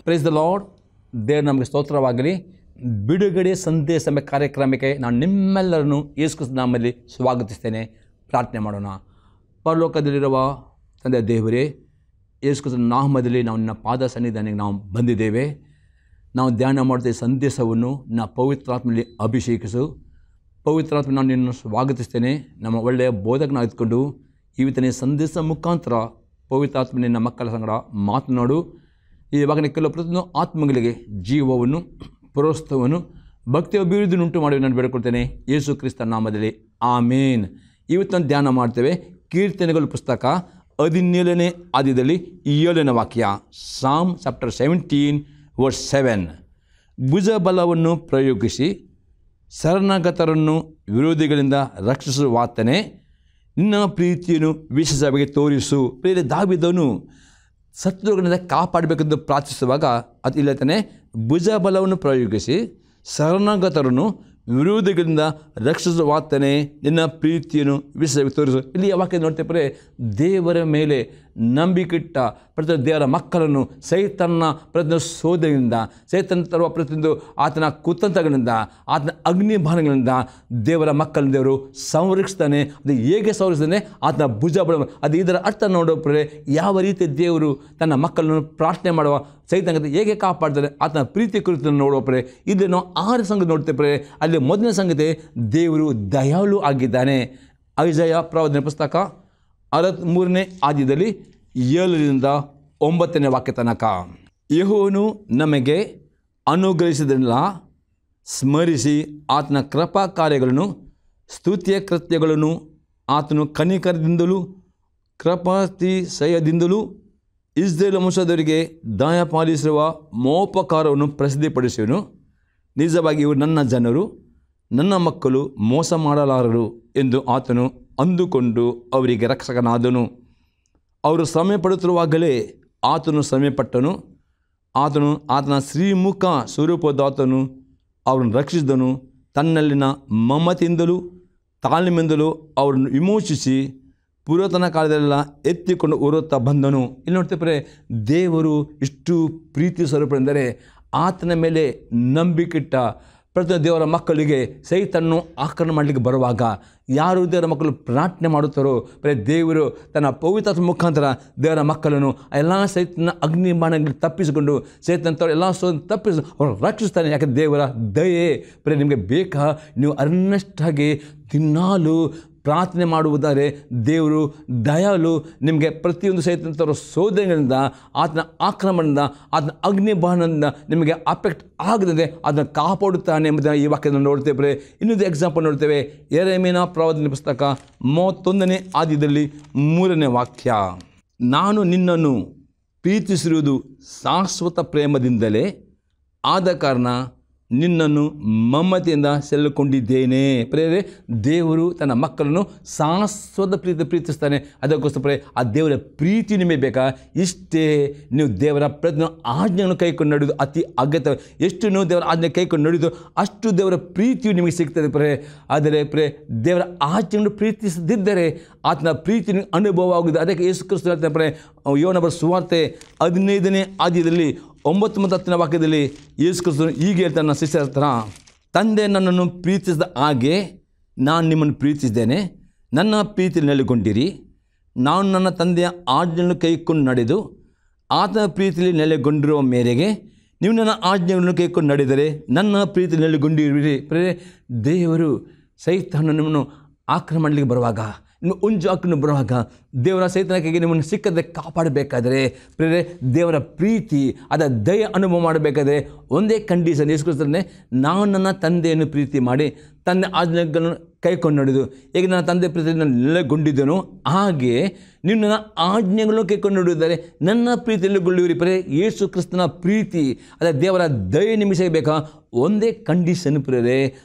Price the lord. ದೇವರು ನಮಗೆ ಸ್ತೋತ್ರವಾಗಲಿ. ಬಿಡುಗಡೆ ಸಂದೇಶ ಎಂಬ ಕಾರ್ಯಕ್ರಮಕ್ಕೆ ನಾನು ನಿಮ್ಮೆಲ್ಲರನ್ನು ಯೇಸು ಕ್ರಿಸ್ತನ ನಾಮದಲ್ಲಿ ಸ್ವಾಗತಿಸ್ತೇನೆ. ಪ್ರಾರ್ಥನೆ ಮಾಡೋಣ. ಪರಲೋಕದಲ್ಲಿರುವ ತಂದೆ ದೇವರೇ, ಯೇಸು ಕ್ರಿಸ್ತನ ನಾಮದಲ್ಲಿ ನಾವು ನಿನ್ನ ಪಾದ ಸನ್ನಿಧಾನಕ್ಕೆ ನಾವು ಬಂದಿದ್ದೇವೆ. ನಾವು ಧ್ಯಾನ ಮಾಡ್ತಾ ಸಂದೇಶವನ್ನು ನಾ ಪವಿತ್ರಾತ್ಮನಲ್ಲಿ ಅಭಿಷೇಕಿಸು. ಪವಿತ್ರಾತ್ಮ ನಾನು ನಿನ್ನನ್ನು ಸ್ವಾಗತಿಸ್ತೇನೆ. ನಮ್ಮ ಒಳ್ಳೆಯ ಬೋಧಕನಾಗಿದ್ದುಕೊಂಡು ಇವತ್ತಿನ ಸಂದೇಶ ಮುಖಾಂತರ ಪವಿತ್ರಾತ್ಮನಿನ್ನ ಮಕ್ಕಳ ಸಂಗಡ ಮಾತನಾಡು. ಇವಾಗ ಕೆಲವು ಪ್ರತಿಯೊಂದು ಆತ್ಮಗಳಿಗೆ ಜೀವವನ್ನು, ಪ್ರೋತ್ಸಾಹವನ್ನು, ಭಕ್ತಿ ಅಭಿವೃದ್ಧಿ ಉಂಟು ಮಾಡಿ ನಾನು ಬೇಡಿಕೊಳ್ತೇನೆ ಯೇಸು ಕ್ರಿಸ್ತನ ನಾಮದಲ್ಲಿ, ಆಮೇನ್. ಇವತ್ತು ಧ್ಯಾನ ಮಾಡ್ತೇವೆ ಕೀರ್ತನೆಗಳ ಪುಸ್ತಕ 17ನೇ ಅಧ್ಯಾಯದಲ್ಲಿ 7ನೇ ವಾಕ್ಯ, ಸಾಮ್ ಚಾಪ್ಟರ್ 17 ವರ್ಸ್ 7. ಭುಜಬಲವನ್ನು ಪ್ರಯೋಗಿಸಿ ಶರಣಾಗತರನ್ನು ವಿರೋಧಿಗಳಿಂದ ರಕ್ಷಿಸುವಾತನೇ, ನಿನ್ನ ಪ್ರೀತಿಯನ್ನು ವಿಶೇಷವಾಗಿ ತೋರಿಸು. ಪ್ರಿಯ ದಾವೀದನು ಶತ್ರುಗಳಿಂದ ಕಾಪಾಡಬೇಕೆಂದು ಪ್ರಾರ್ಥಿಸುವಾಗ ಅದು ಇಲ್ಲತಾನೆ, ಭುಜಬಲವನ್ನು ಪ್ರಯೋಗಿಸಿ ಶರಣಾಗತರನ್ನು ವಿರೋಧಿಗಳಿಂದ ರಕ್ಷಿಸುವಾತನೇ, ನಿನ್ನ ಪ್ರೀತಿಯನ್ನು ವಿಶೇಷವಾಗಿ ತೋರಿಸು. ಇಲ್ಲಿ ಯಾವಾಗ ನೋಡ್ತೇವೆ, ದೇವರ ಮೇಲೆ ನಂಬಿಕಿಟ್ಟ ಪ್ರತಿ ದೇವರ ಮಕ್ಕಳನ್ನು ಸೈತನ್ನ ಪ್ರತಿಯೊಂದು ಶೋಧನೆಯಿಂದ, ಸೈತನ್ ತರುವ ಪ್ರತಿಯೊಂದು ಆತನ ಕುತಂತ್ರಗಳಿಂದ, ಆತನ ಅಗ್ನಿಬಾಣಗಳಿಂದ ದೇವರ ಮಕ್ಕಳನ್ನು ದೇವರು ಸಂರಕ್ಷಿಸ್ತಾನೆ. ಅದು ಹೇಗೆ ಸಂರಕ್ಷಿಸ್ತಾನೆ? ಆತನ ಭುಜಬಲ. ಅದು ಇದರ ಅರ್ಥ ನೋಡೋಪ್ರೆ ಯಾವ ರೀತಿ ದೇವರು ತನ್ನ ಮಕ್ಕಳನ್ನು ಪ್ರಾರ್ಥನೆ ಮಾಡುವ ಸೈತಾನ ಹೇಗೆ ಕಾಪಾಡ್ತಾರೆ, ಆತನ ಪ್ರೀತಿ ಕುರಿತು ನೋಡೋಪ್ರೆ ಇದು ನಾವು 6 ಸಂಗತಿ ನೋಡ್ತೇವೆ. ಅಲ್ಲಿ ಮೊದಲನೇ ಸಂಗತಿ, ದೇವರು ದಯಾಳು ಆಗಿದ್ದಾನೆ. ಐಜಯ ಪ್ರವಾದನೆ ಪುಸ್ತಕ 63ನೇ ಅಧ್ಯಾಯದಲ್ಲಿ 7ರಿಂದ 9ನೇ ವಾಕ್ಯ ತನಕ, ಯೆಹೋವನು ನಮಗೆ ಅನುಗ್ರಹಿಸಿದನ್ನೆಲ್ಲ ಸ್ಮರಿಸಿ ಆತನ ಕೃಪಾ ಕಾರ್ಯಗಳನ್ನು, ಸ್ತುತಿಯ ಕೃತ್ಯಗಳನ್ನು, ಆತನು ಕನಿಕರದಿಂದಲೂ ಕೃಪಾತಿಶಯದಿಂದಲೂ ಇಸ್ರೇಲ್ ವಂಶದವರಿಗೆ ದಯಪಾಲಿಸಿರುವ ಮೋಪಕಾರವನ್ನು ಪ್ರಸಿದ್ಧಿಪಡಿಸುವನು. ನಿಜವಾಗಿ ಇವರು ನನ್ನ ಜನರು, ನನ್ನ ಮಕ್ಕಳು, ಮೋಸ ಮಾಡಲಾರರು ಎಂದು ಆತನು ಅಂದುಕೊಂಡು ಅವರಿಗೆ ರಕ್ಷಕನಾದನು. ಅವರು ಶ್ರಮೆ ಪಡುತ್ತಿರುವಾಗಲೇ ಆತನು ಶ್ರಮೆಪಟ್ಟನು. ಆತನ ಶ್ರೀಮುಖ ಸ್ವರೂಪದಾತನು ಅವರನ್ನು ರಕ್ಷಿಸಿದನು. ತನ್ನಲ್ಲಿನ ಮಮತೆಯಿಂದಲೂ ತಾಳ್ಮೆಯಿಂದಲೂ ಅವರನ್ನು ವಿಮೋಚಿಸಿ ಪುರಾತನ ಕಾಲದಲ್ಲೆಲ್ಲ ಎತ್ತಿಕೊಂಡು ಹೊರುತ್ತಾ ಬಂದನು. ಇಲ್ಲಿ ನೋಡ್ತೇವೆ, ದೇವರು ಇಷ್ಟು ಪ್ರೀತಿ ಸ್ವರೂಪವೆಂದರೆ ಆತನ ಮೇಲೆ ನಂಬಿಕಿಟ್ಟ ಪ್ರತಿ ದೇವರ ಮಕ್ಕಳಿಗೆ ಸೈತನ್ನು ಆಕ್ರಮಣ ಮಾಡಲಿಕ್ಕೆ ಬರುವಾಗ ಯಾರು ದೇವರ ಮಕ್ಕಳು ಪ್ರಾರ್ಥನೆ ಮಾಡುತ್ತಾರೋ, ದೇವರು ತನ್ನ ಪವಿತ್ರ ಮುಖಾಂತರ ದೇವರ ಮಕ್ಕಳನ್ನು ಎಲ್ಲ ಸೈತನ ಅಗ್ನಿಬಾಣಗಳಲ್ಲಿ ತಪ್ಪಿಸಿಕೊಂಡು ಸೈತನ ಎಲ್ಲ ತಪ್ಪಿಸಿ ಅವರು ರಕ್ಷಿಸ್ತಾನೆ. ಯಾಕೆ? ದೇವರ ದಯೆ. ನಿಮಗೆ ಬೇಕಾ? ನೀವು ಅರ್ನೆಸ್ಟಾಗಿ ದಿನಾಲು ಪ್ರಾರ್ಥನೆ ಮಾಡುವುದಾದರೆ ದೇವರು ದಯಾಳು. ನಿಮಗೆ ಪ್ರತಿಯೊಂದು ಸೈತನ ಶೋಧನೆಗಳಿಂದ, ಆತನ ಆಕ್ರಮಣದಿಂದ, ಆತನ ಅಗ್ನಿಬಾಣದಿಂದ ನಿಮಗೆ ಅಫೆಕ್ಟ್ ಆಗದಂತೆ ಅದನ್ನು ಕಾಪಾಡುತ್ತಾನೆ ಎಂಬುದನ್ನು ಈ ವಾಕ್ಯದಲ್ಲಿ ನೋಡ್ತೇವೆ. ಇನ್ನೊಂದು ಎಕ್ಸಾಂಪಲ್ ನೋಡ್ತೇವೆ, ಯೆರೆಮೀಯನ ಪ್ರವಾದನೆ ಪುಸ್ತಕ 31ನೇ ಅಧ್ಯಾಯದಲ್ಲಿ 3ನೇ ವಾಕ್ಯ, ನಾನು ನಿನ್ನನ್ನು ಪ್ರೀತಿಸಿರುವುದು ಶಾಶ್ವತ ಪ್ರೇಮದಿಂದಲೇ, ಆದ ಕಾರಣ ನಿನ್ನನ್ನು ಮಮತೆಯಿಂದ ಸೆಳೆದುಕೊಂಡಿದ್ದೇನೆ. ಪ್ರೇರೆ, ದೇವರು ತನ್ನ ಮಕ್ಕಳನ್ನು ಶಾಶ್ವತ ಪ್ರೀತಿಸ್ತಾನೆ. ಅದಕ್ಕೋಸ್ಕರ ಆ ದೇವರ ಪ್ರೀತಿ ನಿಮಗೆ ಬೇಕಾ? ಇಷ್ಟೇ. ನೀವು ದೇವರ ಪ್ರತಿ ಆಜ್ಞೆಯನ್ನು ಕೈಕೊಂಡು ನಡೆಯೋದು ಅತಿ ಅಗತ್ಯ. ಎಷ್ಟು ನೀವು ದೇವರ ಆಜ್ಞೆ ಕೈಕೊಂಡು ನಡೆಯೋದು ಅಷ್ಟು ದೇವರ ಪ್ರೀತಿಯು ನಿಮಗೆ ಸಿಗ್ತದೆ. ಆದರೆ ದೇವರ ಆಜ್ಞೆಯನ್ನು ಪ್ರೀತಿಸದಿದ್ದರೆ ಆತನ ಪ್ರೀತಿ ಅನುಭವ ಆಗುವುದು. ಅದಕ್ಕೆ ಯೇಸು ಕ್ರಿಸ್ತ ಹೇಳ್ತಾರೆ, ಯೋಹನ ಸುವಾರ್ತೆ 15ನೇ ಅಧ್ಯಾಯದಲ್ಲಿ 9 ಮತ್ತು 10ನೇ ವಾಕ್ಯದಲ್ಲಿ ಯೇಸು ಕ್ರಿಸ್ತನು ಹೀಗೆ ಹೇಳ್ತಾನೆ, ಶಿಷ್ಯರ ಹತ್ರ, ತಂದೆ ನನ್ನನ್ನು ಪ್ರೀತಿಸಿದ ಹಾಗೆ ನಾನು ನಿಮ್ಮನ್ನು ಪ್ರೀತಿಸಿದ್ದೇನೆ, ನನ್ನ ಪ್ರೀತಿಯಲ್ಲಿ ನೆಲೆಗೊಂಡಿರಿ. ನಾನು ನನ್ನ ತಂದೆಯ ಆಜ್ಞೆಯನ್ನು ಕೈಕೊಂಡು ನಡೆದು ಆತನ ಪ್ರೀತಿಯಲ್ಲಿ ನೆಲೆಗೊಂಡಿರುವ ಮೇರೆಗೆ ನೀವು ನನ್ನ ಆಜ್ಞೆಗಳನ್ನು ಕೈಕೊಂಡು ನಡೆದರೆ ನನ್ನ ಪ್ರೀತಿಯಲ್ಲಿ ನೆಲೆಗೊಂಡಿರುವಿರಿ. ದೇವರು ಸೈತಾನನು ನಿಮ್ಮನ್ನು ಆಕ್ರಮಣಕ್ಕೆ ಬರುವಾಗ, ನಿಮ್ಮ ಉಂಜು ಹಾಕೊಂಡು ಬರುವಾಗ ದೇವರ ಸೈತಾನಕ್ಕೆ ನಿಮ್ಮನ್ನು ಸಿಕ್ಕದೆ ಕಾಪಾಡಬೇಕಾದರೆ, ದೇವರ ಪ್ರೀತಿ ಅದರ ದಯ ಅನುಭವ ಮಾಡಬೇಕಾದ್ರೆ ಒಂದೇ ಕಂಡೀಷನ್, ಯೇಸು ಕ್ರಿಸ್ತನೇ, ನಾನು ನನ್ನ ತಂದೆಯನ್ನು ಪ್ರೀತಿ ಮಾಡಿ ತನ್ನ ಆಜ್ಞೆಗಳನ್ನು ಕೈಕೊಂಡು ನಡೆದು ಹೇಗೆ ನನ್ನ ತಂದೆ ಪ್ರೀತಿಯನ್ನು ನೆಲೆಗೊಂಡಿದ್ದೇನೋ ಹಾಗೆ ನೀವು ನನ್ನ ಆಜ್ಞೆಗಳನ್ನು ಕೈಕೊಂಡು ನಡೆಯುತ್ತಾರೆ ನನ್ನ ಪ್ರೀತಿಯಲ್ಲಿ ಗೊಳ್ಳುವಿರಿ. ಯೇಸು ಕ್ರಿಸ್ತನ ಪ್ರೀತಿ ಅದೇ ದೇವರ ದಯ ನಿಮಗೆ ಸಿಗಬೇಕಾ? ಒಂದೇ ಕಂಡೀಷನ್ ಪ್ರೇರೆ,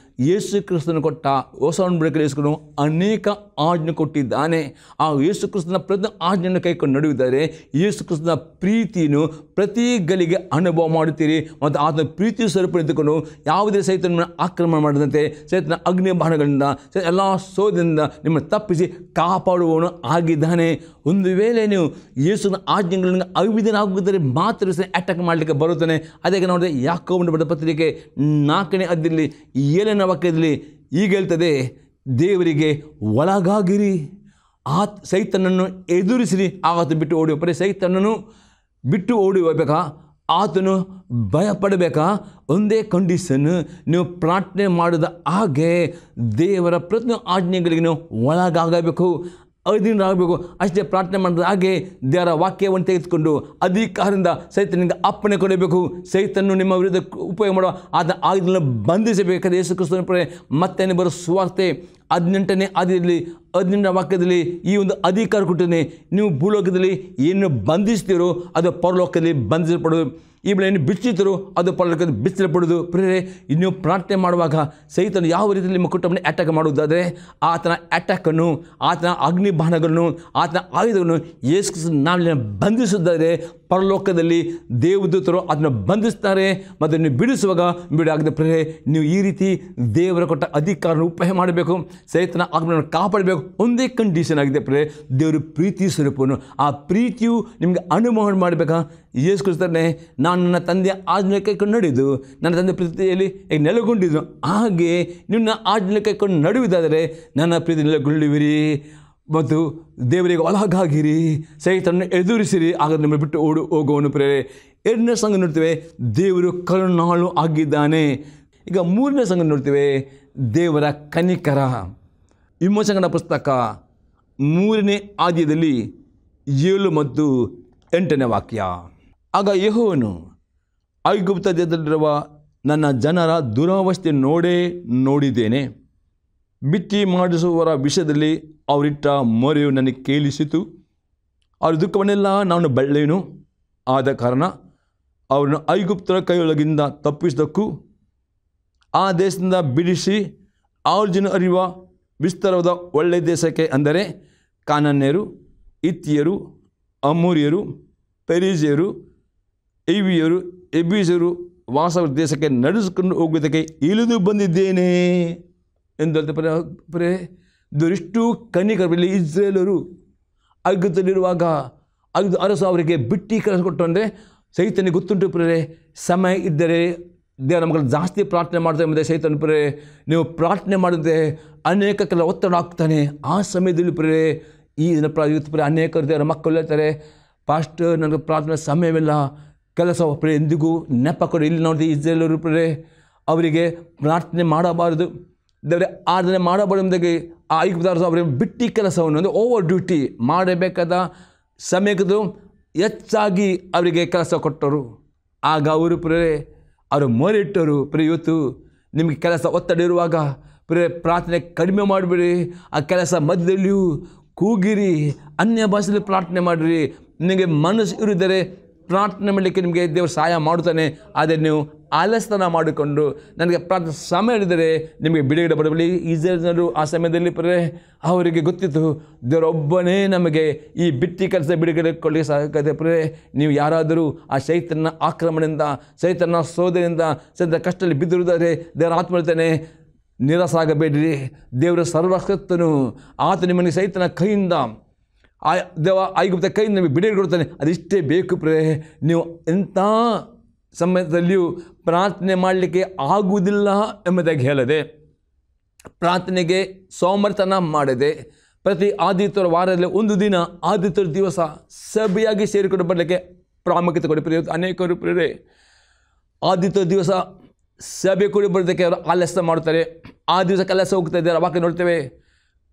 ಯೇಸು ಕ್ರಿಸ್ತನ ಕೊಟ್ಟ ಹೊಸ ಒಡಂಬಡಿಕೆಯಲ್ಲಿ ಯೇಸು ಅನೇಕ ಆಜ್ಞೆ ಕೊಟ್ಟಿದ್ದಾನೆ. ಆ ಯೇಸು ಕ್ರಿಸ್ತನ ಪ್ರತಿ ಆಜ್ಞೆಯನ್ನು ಕೈಕೊಂಡು ನಡೆಯುತ್ತಾರೆ. ಯೇಸು ಕ್ರಿಸ್ತನ ಪ್ರೀತಿಯನ್ನು ಪ್ರತಿ ಗಳಿಗೆ ಅನುಭವ ಮಾಡುತ್ತೀರಿ ಮತ್ತು ಆತನ ಪ್ರೀತಿ ಸ್ವರೂಪ ನಿಂತುಕೊಂಡು ಯಾವುದೇ ಸೈತನ ಆಕ್ರಮಣ ಮಾಡದಂತೆ, ಸೈತನ ಸೈತನ ಅಗ್ನಿ ಬಾಣಗಳಿಂದ ಎಲ್ಲ ಸೋದದಿಂದ ನಿಮ್ಮನ್ನು ತಪ್ಪಿಸಿ ಕಾಪಾಡುವವನು ಆಗಿದ್ದಾನೆ. ಒಂದು ವೇಳೆ ನೀವು ಯೇಸುವಿನ ಆಜ್ಞೆಗಳನ್ನು ಅವಿಧೇಯರಾಗಿದ್ದರೆ ಮಾತ್ರ ಅಟ್ಯಾಕ್ ಮಾಡಲಿಕ್ಕೆ ಬರುತ್ತಾನೆ. ಅದಕ್ಕೆ ನೋಡಿದ್ರೆ ಯಾಕೋಬನ ಬರೆದ ಪತ್ರಿಕೆ 4ನೇ ಅಧ್ಯಾಯದಲ್ಲಿ 7ನೇ ವಾಕ್ಯದಲ್ಲಿ ಈಗ ಹೇಳ್ತದೆ, ದೇವರಿಗೆ ಒಳಗಾಗಿರಿ, ಸೈತನನ್ನು ಎದುರಿಸಿರಿ, ಆತ ಬಿಟ್ಟು ಓಡಿ ಹೋಗ್ತಾರೆ. ಸೈತನನ್ನು ಬಿಟ್ಟು ಓಡಿ ಹೋಗ್ಬೇಕಾ, ಆತನು ಭಯಪಡಬೇಕಾ? ಒಂದೇ ಕಂಡೀಷನ್, ನೀವು ಪ್ರಾರ್ಥನೆ ಮಾಡಿದ ಹಾಗೆ ದೇವರ ಪ್ರತಿ ಆಜ್ಞೆಗಳಿಗೆ ನೀವು ಒಳಗಾಗಬೇಕು, ಅಧೀನರಾಗಬೇಕು. ಅಷ್ಟೇ ಪ್ರಾರ್ಥನೆ ಮಾಡಿದ ಹಾಗೆ ದೇವರ ವಾಕ್ಯವನ್ನು ತೆಗೆದುಕೊಂಡು ಅಧಿಕಾರದಿಂದ ಸೈತನಿಗೆ ಅಪ್ಪಣೆ ಕೊಡಬೇಕು. ಸೈತನ್ನು ನಿಮ್ಮ ವಿರುದ್ಧ ಉಪಯೋಗ ಮಾಡುವ ಆತನ ಆಯುಧಗಳನ್ನು ಬಂಧಿಸಬೇಕಾದ ಯೇಸು ಕ್ರಿಸ್ತನ ಮತ್ತೆ ಬರೋ ಸುವಾರ್ತೆ 18ನೇ ಅಧ್ಯಾಯದಲ್ಲಿ 18ನೇ ವಾಕ್ಯದಲ್ಲಿ ಈ ಒಂದು ಅಧಿಕಾರ ಕೊಟ್ಟಿದ್ದಾನೆ. ನೀವು ಭೂಲೋಕದಲ್ಲಿ ಏನು ಬಂಧಿಸ್ತೀರೋ ಅದು ಪರಲೋಕದಲ್ಲಿ ಬಂಧಿಸಲ್ಪಡೋದು, ಈ ಬೆಳೆ ಏನು ಬಿಚ್ಚುತ್ತೀರೋ ಅದು ಪರಲೋಕದಲ್ಲಿ ಬಿಚ್ಚಲ್ಪಡೋದು. ಪ್ರೇರೆ, ನೀವು ಪ್ರಾರ್ಥನೆ ಮಾಡುವಾಗ ಸೈತನು ಯಾವ ರೀತಿಯಲ್ಲಿ ನಿಮ್ಮ ಕುಟುಂಬನ ಅಟ್ಯಾಕ್ ಮಾಡುವುದಾದರೆ ಆತನ ಅಟ್ಯಾಕನ್ನು, ಆತನ ಅಗ್ನಿ ಬಾಣಗಳನ್ನು, ಆತನ ಆಯುಧವನ್ನು ಯೇಸು ಕ್ರಿಸ್ತನ ನಾಮದಲ್ಲಿ ಬಂಧಿಸುತ್ತಾರೆ. ಪರಲೋಕದಲ್ಲಿ ದೇವದೂತರು ಅದನ್ನು ಬಂಧಿಸ್ತಾರೆ ಮತ್ತು ನೀವು ಬಿಡಿಸುವಾಗ ಬಿಡಾಗದೆ. ಪ್ರೇರೆ, ನೀವು ಈ ರೀತಿ ದೇವರ ಕೊಟ್ಟ ಅಧಿಕಾರವನ್ನು ಉಪಯೋಗ ಮಾಡಬೇಕು, ಸೈತನ ಆಜ್ಞೆಯನ್ನು ಕಾಪಾಡಬೇಕು. ಒಂದೇ ಕಂಡೀಷನ್ ಆಗಿದೆ ಪ್ರೇರೆ, ದೇವರು ಪ್ರೀತಿ ಸ್ವರೂಪನು. ಆ ಪ್ರೀತಿಯು ನಿಮಗೆ ಅನುಭವ ಮಾಡಬೇಕಾ? ಯೇಸು ಕ್ರಿಸ್ತನೇ, ನಾನು ನನ್ನ ತಂದೆಯ ಆಜ್ಞೆ ಕೈಕೊಂಡು ನಡೆದು ನನ್ನ ತಂದೆ ಪ್ರೀತಿಯಲ್ಲಿ ನೆಲೆಗೊಂಡಿದ್ದು ಹಾಗೆ ನಿಮ್ಮ ಆಜ್ಞೆ ಕೈಕೊಂಡು ನಡೆಯುವುದಾದರೆ ನನ್ನ ಪ್ರೀತಿ ನೆಲೆಗೊಳ್ಳುವಿರಿ ಮತ್ತು ದೇವರಿಗೆ ಒಳಗಾಗಿರಿ, ಸೈತನನ್ನು ಎದುರಿಸಿರಿ, ಆಗ ನಿಮ್ಮ ಬಿಟ್ಟು ಹೋಗುವನು. ಪ್ರೇರೆ, 2ನೇ ಸಂಘ ನೋಡ್ತೇವೆ, ದೇವರು ಕರುಣಾಳು ಆಗಿದ್ದಾನೆ. ಈಗ 3ನೇ ಸಂಘ ನೋಡ್ತೇವೆ, ದೇವರ ಕನಿಕರ. ವಿಮೋಚಕನ ಪುಸ್ತಕ 3ನೇ ಅಧ್ಯಾಯದಲ್ಲಿ 7 ಮತ್ತು 8ನೇ ವಾಕ್ಯ. ಆಗ ಯೆಹೋವನು ಐಗುಪ್ತ ದೇಶದಲ್ಲಿರುವ ನನ್ನ ಜನರ ದುರವಸ್ಥೆ ನೋಡಿದ್ದೇನೆ. ಬಿತ್ತಿ ಮಾಡಿಸುವವರ ವಿಷಯದಲ್ಲಿ ಅವರಿಟ್ಟ ಮೊರೆಯು ನನಗೆ ಕೇಳಿಸಿತು. ಅವರ ದುಃಖವನ್ನೆಲ್ಲ ನಾನು ಬಲ್ಲೆನು. ಆದ ಕಾರಣ ಅವರನ್ನು ಐಗುಪ್ತರ ಕೈಯೊಳಗಿಂದ ತಪ್ಪಿಸಿದಕ್ಕೂ ಆ ದೇಶದಿಂದ ಬಿಡಿಸಿ ಅವ್ರ ಜನ ಅರಿಯುವ ವಿಸ್ತಾರವಾದ ಒಳ್ಳೆಯ ದೇಶಕ್ಕೆ, ಅಂದರೆ ಕಾನಾನ್ಯರು, ಹಿತ್ತಿಯರು, ಅಮೋರಿಯರು, ಪೆರಿಜಿಯರು, ಇವಿಯರು, ಎಬೀಸರು ವಾಸವ ದೇಶಕ್ಕೆ ನಡೆಸಿಕೊಂಡು ಹೋಗುವುದಕ್ಕೆ ಇಳಿದು ಬಂದಿದ್ದೇನೆ ಎಂದು ಹೇಳ್ತಾರೆ. ಇವರಿಷ್ಟು ಕನಿಕರಲ್ಲಿ ಇಸ್ರೇಲರು ಐಗುಪ್ತದಲ್ಲಿರುವಾಗ ಅರಸು ಅವರಿಗೆ ಬಿಟ್ಟು ಕೆಲಸ ಕೊಟ್ಟು, ಅಂದರೆ ಸೈತನಿಗೆ ಗೊತ್ತುಂಟು ಪ್ರೇರೆ, ಸಮಯ ಇದ್ದರೆ ದೇವರ ಮಕ್ಕಳು ಜಾಸ್ತಿ ಪ್ರಾರ್ಥನೆ ಮಾಡ್ತಾರೆ ಎಂಬುದೇ ಸೈತನ ಪ್ರೇರೆ. ನೀವು ಪ್ರಾರ್ಥನೆ ಮಾಡಿದ್ರೆ ಅನೇಕ ಕೆಲ ಒತ್ತಡ ಆಗ್ತಾನೆ. ಆ ಸಮಯದಲ್ಲಿ ಪ್ರೇರೆ ಈ ಪ್ರೇರೆ ಅನೇಕರು ದೇವರ ಮಕ್ಕಳು ಹೇಳ್ತಾರೆ, ಪಾಸ್ಟರ್ ನನಗೆ ಪ್ರಾರ್ಥನೆ ಸಮಯವಿಲ್ಲ, ಕೆಲಸ ಪ್ರೇರೆ ಎಂದಿಗೂ ನೆಪ ಕೊಡಿ. ಇಲ್ಲಿ ನೋಡಿದ್ರೆ ಇಸ್ರೇಲರು ಪ್ರೇರೆ ಅವರಿಗೆ ಪ್ರಾರ್ಥನೆ ಮಾಡಬಾರದು, ದೇವರೇ ಆರಾಧನೆ ಮಾಡಬಾರದು ಎಂಬುದಾಗಿ ಆ ಐಗುಪ್ತರು ಅವರಿಗೆ ಬಿಟ್ಟು ಕೆಲಸವನ್ನು, ಅಂದರೆ ಓವರ್ ಡ್ಯೂಟಿ ಮಾಡಬೇಕಾದ ಸಮಯಕ್ಕೂ ಹೆಚ್ಚಾಗಿ ಅವರಿಗೆ ಕೆಲಸ ಕೊಟ್ಟರು. ಆಗ ಅವರು ಪ್ರೇರೆ ಅವರು ಮೊರೆಯಿಟ್ಟರು. ಪ್ರೇರೆ, ಇವತ್ತು ನಿಮಗೆ ಕೆಲಸ ಒತ್ತಡ ಇರುವಾಗ ಪ್ರೇರೆ ಪ್ರಾರ್ಥನೆ ಕಡಿಮೆ ಮಾಡಿಬಿಡಿ. ಆ ಕೆಲಸ ಮಧ್ಯದಲ್ಲಿಯೂ ಕೂಗಿರಿ, ಅನ್ಯ ಭಾಷೆಯಲ್ಲಿ ಪ್ರಾರ್ಥನೆ ಮಾಡಿರಿ. ನಿಮಗೆ ಮನಸ್ಸು ಇರಿದರೆ ಪ್ರಾರ್ಥನೆ ಮಾಡಲಿಕ್ಕೆ ನಿಮಗೆ ದೇವರು ಸಹಾಯ ಮಾಡುತ್ತಾನೆ. ಆದರೆ ನೀವು ಆಲಸ್ಯನ ಮಾಡಿಕೊಂಡು ನನಗೆ ಪ್ರಾರ್ಥನೆ ಸಮಯ ಹಿಡಿದರೆ ನಿಮಗೆ ಬಿಡುಗಡೆ ಬರಬಳಿ. ಇಸ್ರೇಲರು ಆ ಸಮಯದಲ್ಲಿ ಪ್ರೇರೆ ಅವರಿಗೆ ಗೊತ್ತಿತ್ತು, ದೇವರೊಬ್ಬನೇ ನಮಗೆ ಈ ಬಿಟ್ಟಿ ಕೆಲಸ ಬಿಡುಗಡೆ ಕೊಳ್ಳಿ ಸಾಕಾಗಿದೆ. ಪ್ರೇರೆ, ನೀವು ಯಾರಾದರೂ ಆ ಸೈತನ ಆಕ್ರಮಣದಿಂದ, ಸೈತನ ಸೋದರಿಂದ, ಸೈತನ ಕಷ್ಟದಲ್ಲಿ ಬಿದ್ದಿರುವುದಾದರೆ ದೇವರ ಆತ್ಮ ಹೇಳ್ತಾನೆ, ನಿರಾಸಾಗಬೇಡಿರಿ. ದೇವರ ಸರ್ವಶಕ್ತನು, ಆತ ನಿಮ್ಮನ್ನು ಸೈತನ ಕೈಯಿಂದ ಐಗುಪ್ತ ಕೈಯಿಂದ ನಿಮಗೆ ಬಿಡುಗಡೆ ಕೊಡ್ತಾನೆ. ಅದಿಷ್ಟೇ ಬೇಕು ಪ್ರೇರೆ. ನೀವು ಎಂಥ ಸಮಯದಲ್ಲಿಯೂ ಪ್ರಾರ್ಥನೆ ಮಾಡಲಿಕ್ಕೆ ಆಗುವುದಿಲ್ಲ ಎಂಬುದಾಗಿ ಹೇಳದೆ, ಪ್ರಾರ್ಥನೆಗೆ ಸೋಮರ್ತನ ಮಾಡದೆ, ಪ್ರತಿ ಆದಿತ್ಯವಾರ ವಾರದಲ್ಲಿ ಒಂದು ದಿನ ಆದಿತ್ಯವಾರ ದಿವಸ ಸಭೆಯಾಗಿ ಸೇರಿಕೊಂಡು ಬರಲಿಕ್ಕೆ ಪ್ರಾಮುಖ್ಯತೆ ಕೊಡಿ. ಪ್ರೇರೆ, ಅನೇಕರು ಪ್ರೇರೆ ಆದಿತ್ಯವಾರ ದಿವಸ ಸಭೆ ಕೂಡ ಬರೋದಕ್ಕೆ ಅವರು ಆಲಸ್ಯ ಮಾಡ್ತಾರೆ. ಆ ದಿವಸ ಕೆಲಸ ಹೋಗ್ತಾ ಇದ್ದಾರೆ. ವಾಕ್ಯ ನೋಡ್ತೇವೆ,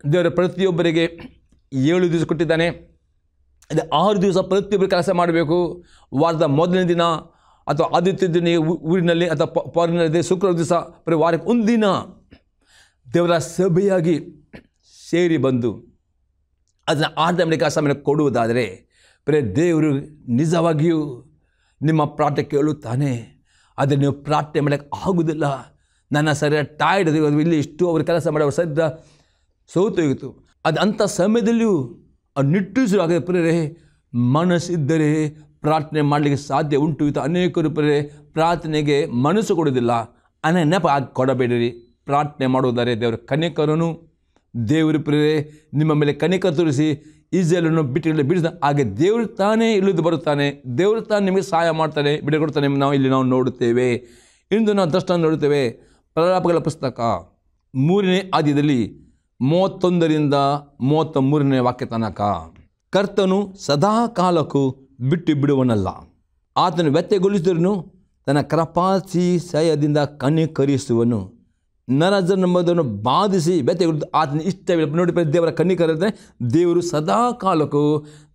ದೇವರು ಪ್ರತಿಯೊಬ್ಬರಿಗೆ 7 ದಿವಸ ಕೊಟ್ಟಿದ್ದಾನೆ. ಅದೇ 6 ದಿವಸ ಪ್ರತಿಯೊಬ್ಬರು ಕೆಲಸ ಮಾಡಬೇಕು. ವಾರದ ಮೊದಲನೇ ದಿನ ಅಥವಾ ಆದಿತ್ಯ ದಿನ ಊರಿನಲ್ಲಿ ಅಥವಾ ಪೌರ್ಣಿನಲ್ಲಿ ಶುಕ್ರವಾರ ದಿವಸ ವಾರಕ್ಕೆ ಒಂದು ದಿನ ದೇವರ ಸಭೆಯಾಗಿ ಸೇರಿ ಬಂದು ಅದನ್ನು ಆರಾಧನೆ ಮಾಡಲಿಕ್ಕೆ ಆ ಸಮಯ ಕೊಡುವುದಾದರೆ ದೇವರು ನಿಜವಾಗಿಯೂ ನಿಮ್ಮ ಪ್ರಾರ್ಥನೆ ಕೇಳುತ್ತಾನೆ. ಆದರೆ ನೀವು ಪ್ರಾರ್ಥನೆ ಮಾಡೋಕ್ಕೆ ಆಗುವುದಿಲ್ಲ. ನನ್ನ ಸರಿಯಾದ ಟೈರ್ಡ್ ಇಲ್ಲಿ ಇಷ್ಟು ಅವರು ಕೆಲಸ ಮಾಡೋರು ಸದ್ಯ ಸೋತೋಗಿತ್ತು. ಅದು ಅಂಥ ಸಮಯದಲ್ಲಿಯೂ ನಿಟ್ಟುಸಿರು ಆಗದೆ ಪ್ರೇರೆ ಮನಸ್ಸಿದ್ದರೆ ಪ್ರಾರ್ಥನೆ ಮಾಡಲಿಕ್ಕೆ ಸಾಧ್ಯ ಉಂಟು. ಇದು ಅನೇಕರು ಪ್ರೇರೆ ಪ್ರಾರ್ಥನೆಗೆ ಮನಸ್ಸು ಕೊಡೋದಿಲ್ಲ. ನೆಪ ಕೊಡಬೇಡಿರಿ. ಪ್ರಾರ್ಥನೆ ಮಾಡುವುದಾರೆ. ದೇವರ ಕನಿಕರನು ದೇವರು ಪ್ರಿಯರೇ ನಿಮ್ಮ ಮೇಲೆ ಕನಿಕರ ತೋರಿಸಿ ಇಸ್ರಾಯೇಲನ್ನು ಬಿಡಿಸಿದ ಹಾಗೆ ದೇವರು ತಾನೇ ಇಳಿದು ಬರುತ್ತಾನೆ. ದೇವರು ತಾನೇ ನಿಮಗೆ ಸಹಾಯ ಮಾಡ್ತಾನೆ, ಬಿಡುಗಡೆ ನಾವು ನೋಡುತ್ತೇವೆ. ಇಂದು ನಾವು ದೃಷ್ಟಾಂತ ನೋಡುತ್ತೇವೆ. ಪ್ರಲಾಪಗಳ ಪುಸ್ತಕ 3ನೇ ಅಧ್ಯಾಯದಲ್ಲಿ 31ರಿಂದ 33ನೇ ವಾಕ್ಯ ತನಕ. ಕರ್ತನು ಸದಾ ಕಾಲಕ್ಕೂ ಬಿಟ್ಟು ಬಿಡುವನಲ್ಲ, ಆತನು ವ್ಯತ್ಯಗೊಳಿಸಿದನು, ತನ್ನ ಕೃಪಾತಿಶಯದಿಂದ ಕನಿಕರಿಸುವನು. ನರಜನ್ಮದನ್ನು ಬಾಧಿಸಿ ವ್ಯತ್ಯಗೊಳಿಸಿ ಆತನ ಇಷ್ಟವಿಲ್ಲ. ನೋಡಿ, ದೇವರ ಕನಿಕರ ಅಂದರೆ ದೇವರು ಸದಾ ಕಾಲಕ್ಕೂ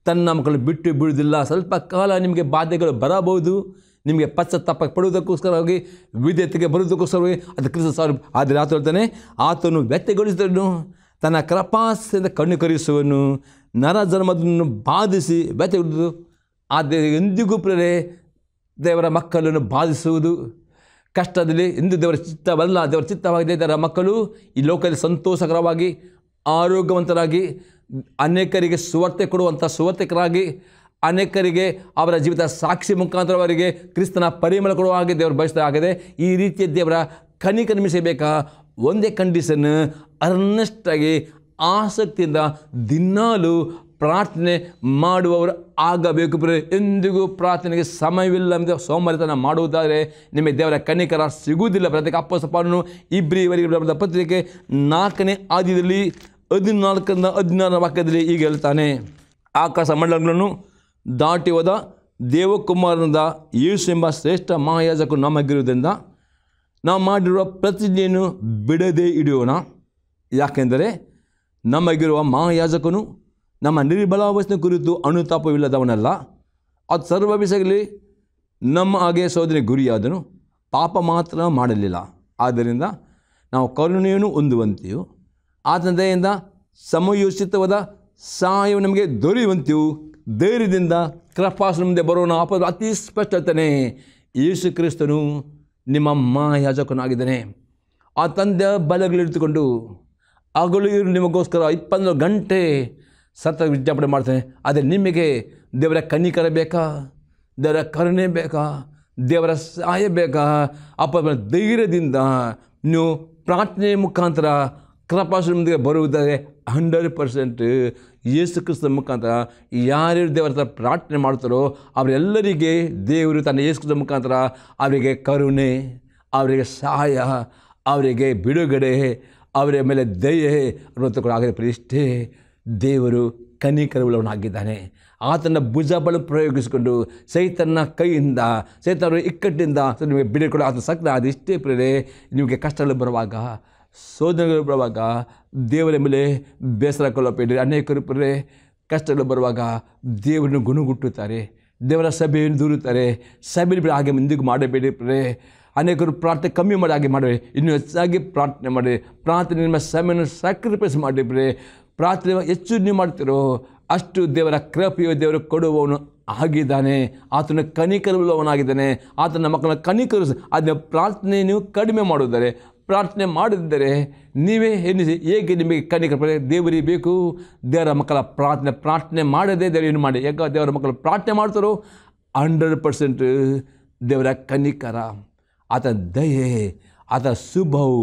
ತನ್ನ ಮಕ್ಕಳು ಬಿಟ್ಟು ಬಿಡುವುದಿಲ್ಲ. ಸ್ವಲ್ಪ ಕಾಲ ನಿಮಗೆ ಬಾಧೆಗಳು ಬರಬಹುದು, ನಿಮಗೆ ಪಶ್ಚಾತ್ತಾಪ ಪಡುವುದಕ್ಕೋಸ್ಕರವಾಗಿ, ವಿಧೇಯತೆಗೆ ಬರುವುದಕ್ಕೋಸ್ಕರವಾಗಿ ಅದು ಕ್ರಿಸ್ತ ಸಾರು. ಆದರೆ ಆತ ಹೇಳ್ತಾನೆ, ಆತನು ವ್ಯತ್ಯಗೊಳಿಸಿದನು, ತನ್ನ ಕೃಪಾತಿಶಯದಿಂದ ಕನಿಕರಿಸುವನು. ನರಜನ್ಮದನ್ನು ಬಾಧಿಸಿ ವ್ಯತ್ಯಗೊಳಿಸುವುದು. ಆದರೆ ಎಂದಿಗೂ ಪ್ರಿಯರೇ ದೇವರ ಮಕ್ಕಳನ್ನು ಬಾಧಿಸುವುದು ಕಷ್ಟದಲ್ಲಿ ಎಂದು ದೇವರ ಚಿತ್ತವಲ್ಲ. ದೇವರ ಚಿತ್ತವಾಗಿದೆ ದೇವರ ಮಕ್ಕಳು ಈ ಲೋಕದಲ್ಲಿ ಸಂತೋಷಕರವಾಗಿ, ಆರೋಗ್ಯವಂತರಾಗಿ, ಅನೇಕರಿಗೆ ಸುವಾರ್ತೆ ಕೊಡುವಂಥ ಸುವಾರ್ತಿಕರಾಗಿ, ಅನೇಕರಿಗೆ ಅವರ ಜೀವಿತ ಸಾಕ್ಷಿ ಮುಖಾಂತರವರಿಗೆ ಕ್ರಿಸ್ತನ ಪರಿಮಳ ಕೊಡುವ ಹಾಗೆ ದೇವರು ಬಯಸಿದಾಗಿದೆ. ಈ ರೀತಿಯ ದೇವರ ಕನಿಕರ ನಿಮಿಷಬೇಕಾ? ಒಂದೇ ಕಂಡೀಷನ್, ಅರ್ನೆಸ್ಟಾಗಿ ಆಸಕ್ತಿಯಿಂದ ದಿನಾಲು ಪ್ರಾರ್ಥನೆ ಮಾಡುವವರು ಆಗಬೇಕು. ಎಂದಿಗೂ ಪ್ರಾರ್ಥನೆಗೆ ಸಮಯವಿಲ್ಲ ಎಂದು ಸೋಮರಿತನ ಮಾಡುವುದಾದರೆ ನಿಮಗೆ ದೇವರ ಕನಿಕರ ಸಿಗುವುದಿಲ್ಲ. ಪ್ರತ್ಯೇಕ ಅಪ್ಪಸ್ತಲ ಪೌಲನು ಇಬ್ರಿಯವರಿಗೆ ಬರೆದ ಪತ್ರಿಕೆ 4ನೇ ಅಧ್ಯಾಯದಲ್ಲಿ 14ರಿಂದ 16ನೇ ವಾಕ್ಯದಲ್ಲಿ ಹೀಗೆ ಹೇಳ್ತಾನೆ, ಆಕಾಶ ಮಂಡಲಗಳನ್ನು ದಾಟಿ ಹೋದ ದೇವಕುಮಾರನಾದ ಯೇಸು ಎಂಬ ಶ್ರೇಷ್ಠ ಮಹಾಯಾಜಕನು ನಮಗಿರುವುದರಿಂದ ನಾವು ಮಾಡಿರುವ ಪ್ರತಿಜ್ಞೆಯನ್ನು ಬಿಡದೇ ಹಿಡಿಯೋಣ. ಯಾಕೆಂದರೆ ನಮಗಿರುವ ಮಹಾಯಾಜಕನು ನಮ್ಮ ನಿರ್ಬಲಾವಸ್ಥೆ ಕುರಿತು ಅನುತಾಪವಿಲ್ಲದವನಲ್ಲ, ಅದು ಸರ್ವ ವಿಷಯಗಳಲ್ಲಿ ನಮ್ಮ ಹಾಗೆ ಶೋಧನೆ ಗುರಿಯಾದನು, ಪಾಪ ಮಾತ್ರ ಮಾಡಲಿಲ್ಲ. ಆದ್ದರಿಂದ ನಾವು ಕರುಣೆಯನ್ನು ಹೊಂದುವಂತೆಯೂ ಆತನ ದಯೆಯಿಂದ ಸಮಯೋಚಿತವಾದ ಸಹಾಯವು ನಮಗೆ ದೊರೆಯುವಂತೆಯೂ ಧೈರ್ಯದಿಂದ ಕೃಪಾಸನದ ಮುಂದೆ ಬರೋಣ. ಅತಿ ಸ್ಪಷ್ಟತನೇ, ಯೇಸು ಕ್ರಿಸ್ತನು ನಿಮ್ಮ ಮಹಾಯಾಜಕನಾಗಿದ್ದಾನೆ. ಆ ತಂದೆಯ ಬಲಗಳಿಟ್ಟುಕೊಂಡು ಹಗಲು ಇರು ನಿಮಗೋಸ್ಕರ 24 ಗಂಟೆ ಸತತ ವಿಜ್ಞಾಪನೆ ಮಾಡ್ತಾನೆ. ಆದರೆ ನಿಮಗೆ ದೇವರ ಕನಿಕರ ಬೇಕಾ? ದೇವರ ಕರುಣೆ ಬೇಕಾ? ದೇವರ ಸಹಾಯ ಬೇಕಾ? ಧೈರ್ಯದಿಂದ ನೀವು ಪ್ರಾರ್ಥನೆ ಮುಖಾಂತರ ಕೃಪಾಸನದ ಮುಂದೆ ಬರುವುದಾದರೆ 100% ಯೇಸು ಕ್ರಿಸ್ತನ ಮುಖಾಂತರ ಯಾರ್ಯಾರು ದೇವರ ಹತ್ರ ಪ್ರಾರ್ಥನೆ ಮಾಡ್ತಾರೋ ಅವರೆಲ್ಲರಿಗೆ ದೇವರು ತನ್ನ ಯೇಸು ಕ್ರಿಸ್ತನ ಮುಖಾಂತರ ಅವರಿಗೆ ಕರುಣೆ, ಅವರಿಗೆ ಸಹಾಯ, ಅವರಿಗೆ ಬಿಡುಗಡೆ, ಅವರ ಮೇಲೆ ದಯೆ ಅನ್ನೋದು ಇಷ್ಟೇ. ದೇವರು ಕನಿಕರವುಳ್ಳವನಾಗಿದ್ದಾನೆ. ಆತನ ಭುಜಬಲ ಪ್ರಯೋಗಿಸಿಕೊಂಡು ಸೈತನ ಕೈಯಿಂದ, ಸೈತನ ಇಕ್ಕಟ್ಟಿಂದ ನಿಮಗೆ ಬಿಡುಗಡೆ ಆತನ ಸಕ್ತ. ಅದಿಷ್ಟೇ ಪ್ರೇರೆ. ನಿಮಗೆ ಕಷ್ಟಗಳು ಬರುವಾಗ, ಶೋಧನೆಗಳು ಬರುವಾಗ ದೇವರ ಮೇಲೆ ಬೇಸರ ಕೊಳ್ಳಬೇಡಿ. ಅನೇಕರು ಪ್ರೇರೆ ಕಷ್ಟಗಳು ಬರುವಾಗ ದೇವರನ್ನು ಗುಣಗುಟ್ಟುತ್ತಾರೆ, ದೇವರ ಸಭೆಯನ್ನು ದೂರುತ್ತಾರೆ. ಸಭೆಯಲ್ಲಿ ಹಾಗೆ ಮುಂದಿಗೆ ಮಾಡಬೇಡಿ ಪ್ರೇರೆ. ಅನೇಕರು ಪ್ರಾರ್ಥನೆ ಕಮ್ಮಿ ಮಾಡಿ ಹಾಗೆ ಮಾಡಬೇಡಿ, ಇನ್ನೂ ಹೆಚ್ಚಾಗಿ ಪ್ರಾರ್ಥನೆ ಮಾಡಿ. ಪ್ರಾರ್ಥನೆ ನಿಮ್ಮ ಸಮಯವನ್ನು ಸ್ಯಾಕ್ರಿಫೈಸ್ ಮಾಡಿ ಪ್ರೇರೆ. ಪ್ರಾರ್ಥನೆ ಹೆಚ್ಚು ನೀವು ಮಾಡ್ತಿರೋ ಅಷ್ಟು ದೇವರ ಕೃಪೆಯು ದೇವರು ಕೊಡುವವನು ಆಗಿದ್ದಾನೆ. ಆತನ ಕನಿಕರವುಳ್ಳವನಾಗಿದ್ದಾನೆ. ಆತನ ಮಕ್ಕಳನ್ನ ಕನಿಕರಿಸಿ ಅದನ್ನ ಪ್ರಾರ್ಥನೆ ನೀವು ಕಡಿಮೆ ಮಾಡುತ್ತಾರೆ. ಪ್ರಾರ್ಥನೆ ಮಾಡದಿದ್ದರೆ ನೀವೇ ಎನ್ನಿಸಿ ಹೇಗೆ ನಿಮಗೆ ಕನಿಕರ ದೇವರಿಗೆ ಬೇಕು. ದೇವರ ಮಕ್ಕಳ ಪ್ರಾರ್ಥನೆ ಮಾಡದೆ ದೇವರು ಏನು ಮಾಡಿ? ಯಾಕೆ ದೇವರ ಮಕ್ಕಳು ಪ್ರಾರ್ಥನೆ ಮಾಡ್ತಾರೋ 100% ದೇವರ ಕನಿಕರ, ಆತನ ದಯೆ, ಆತನ ಶುಭವು,